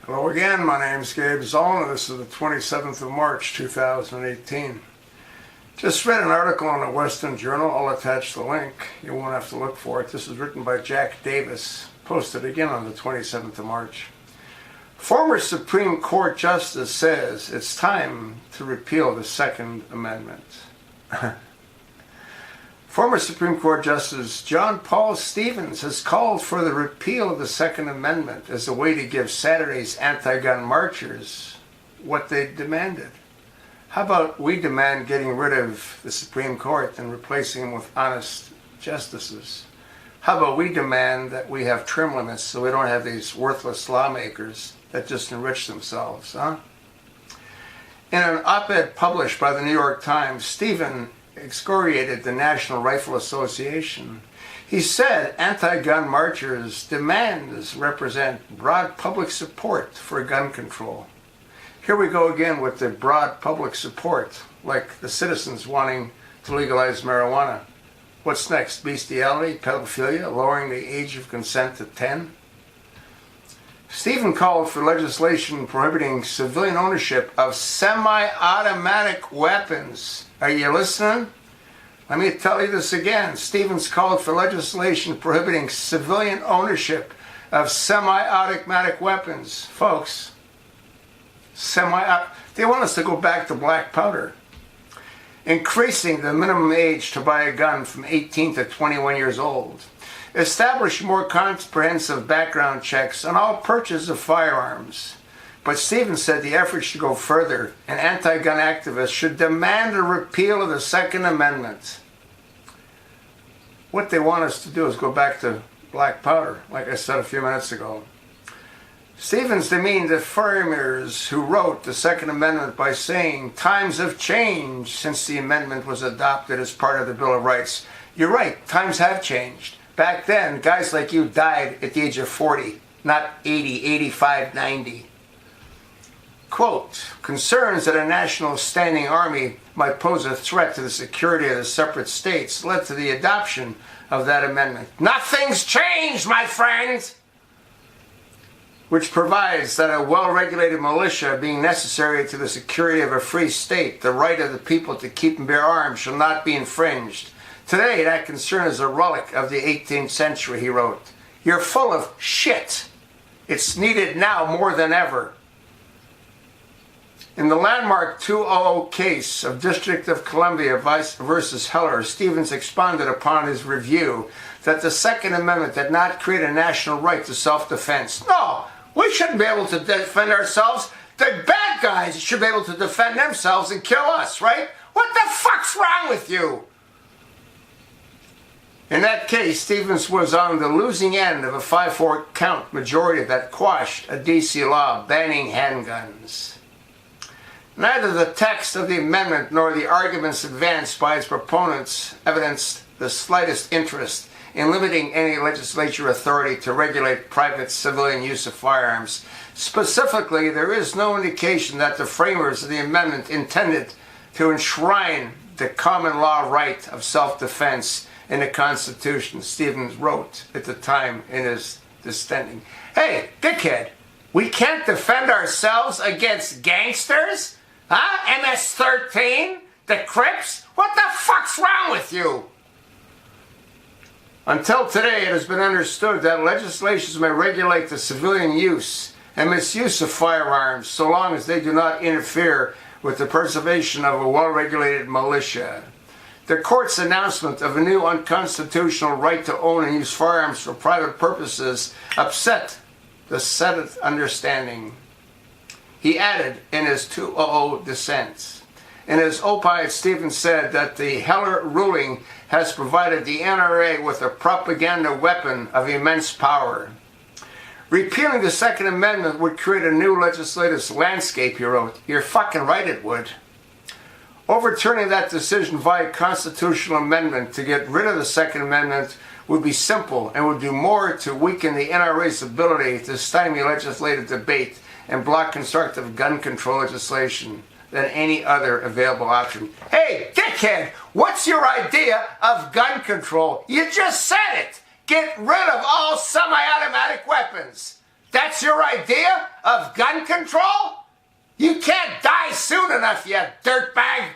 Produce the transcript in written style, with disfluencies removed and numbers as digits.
Hello again, my name's Gabe Zolna. This is the 27th of March, 2018. Just read an article in the Western Journal. I'll attach the link. You won't have to look for it. This is written by Jack Davis, posted again on the 27th of March. Former Supreme Court Justice says it's time to repeal the Second Amendment. Former Supreme Court Justice John Paul Stevens has called for the repeal of the Second Amendment as a way to give Saturday's anti-gun marchers what they demanded. How about we demand getting rid of the Supreme Court and replacing them with honest justices? How about we demand that we have term limits so we don't have these worthless lawmakers that just enrich themselves, huh? In an op-ed published by the New York Times, Stevens excoriated the National Rifle Association. He said anti-gun marchers' demands represent broad public support for gun control. Here we go again with the broad public support, like the citizens wanting to legalize marijuana. What's next? Bestiality, pedophilia, lowering the age of consent to 10? Stephen called for legislation prohibiting civilian ownership of semi-automatic weapons. Are you listening? Let me tell you this again. Stevens called for legislation prohibiting civilian ownership of semi-automatic weapons. Folks, they want us to go back to black powder. Increasing the minimum age to buy a gun from 18 to 21 years old. Establish more comprehensive background checks on all purchase of firearms. But Stevens said the effort should go further, and anti-gun activists should demand a repeal of the Second Amendment. What they want us to do is go back to black powder, like I said a few minutes ago. Stevens demeaned the framers who wrote the Second Amendment by saying, times have changed since the amendment was adopted as part of the Bill of Rights. You're right, times have changed. Back then, guys like you died at the age of 40, not 80, 85, 90. Quote, concerns that a national standing army might pose a threat to the security of the separate states led to the adoption of that amendment. Nothing's changed, my friends! Which provides that a well-regulated militia being necessary to the security of a free state, the right of the people to keep and bear arms shall not be infringed. Today, that concern is a relic of the 18th century, he wrote. You're full of shit. It's needed now more than ever. In the landmark 200 case of District of Columbia versus Heller, Stevens expounded upon his review that the Second Amendment did not create a national right to self-defense. No, we shouldn't be able to defend ourselves. The bad guys should be able to defend themselves and kill us, right? What the fuck's wrong with you? In that case, Stevens was on the losing end of a 5-4 count majority that quashed a D.C. law banning handguns. Neither the text of the amendment nor the arguments advanced by its proponents evidenced the slightest interest in limiting any legislature authority to regulate private civilian use of firearms. Specifically, there is no indication that the framers of the amendment intended to enshrine the common law right of self-defense in the Constitution, Stevens wrote at the time in his dissenting. Hey, dickhead, we can't defend ourselves against gangsters? Huh? MS-13? The Crips? What the fuck's wrong with you? Until today, it has been understood that legislations may regulate the civilian use and misuse of firearms so long as they do not interfere with the preservation of a well-regulated militia. The court's announcement of a new unconstitutional right to own and use firearms for private purposes upset the Senate understanding. He added in his 200 dissents. In his op-ed, Stevens said that the Heller ruling has provided the NRA with a propaganda weapon of immense power. Repealing the Second Amendment would create a new legislative landscape, he wrote. You're fucking right it would. Overturning that decision via constitutional amendment to get rid of the Second Amendment would be simple and would do more to weaken the NRA's ability to stymie legislative debate and block constructive gun control legislation than any other available option. Hey, dickhead, what's your idea of gun control? You just said it. Get rid of all semi-automatic weapons. That's your idea of gun control? You can't die soon enough, you dirtbag!